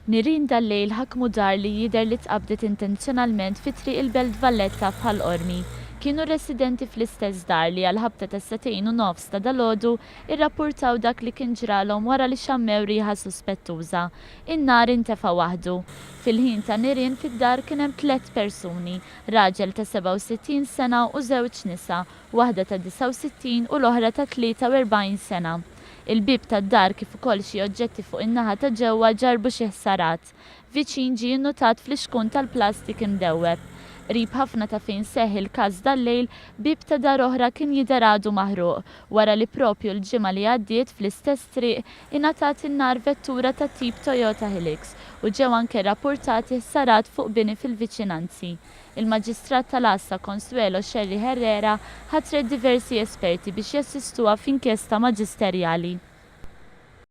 Nirien dal-lejl ħakmu dar li jidher li tqabdet intenzjonalment fi triq il-belt Valletta f'Hal-Qormi. Kienu residenti fl-istess dar li għal-ħabta ta' 2:30 ta' dalgħodu irrapurtaw dak li kien ġralhom wara li xammew riħa suspettuża. In-nar intefa' waħdu. Fil-ħin ta' nirien fid-dar kien hemm 3 persuni, raġel ta' 67 sena u 2 nisa, waħda ta' 69 u l-oħra ta' 43 sena. Il-bib tad-dar kif ukoll xi oġġetti fuq in-naħa ta' ġewwa ġarbu xi hsarat. Viċin ġie nnutat fl-ixkun tal-plastik imdewweb. Qrib ħafna ta' fejn seħħ il-każ dal-lejl, bib ta' dar oħra kien jidher għadu maħruq wara li propju l-ġimgħa li għaddiet fl-istess triq ingħatat in-nar vettura ta' tip Toyota Hilux u ġew anke rrappurtati hsarat fuq bini fil-vicinanzi. Il-Maġistrat tal-Assa Consuelo Xerri Herrera ħatret diversi esperti biex jassistuha f'inkjesta maġisterjali.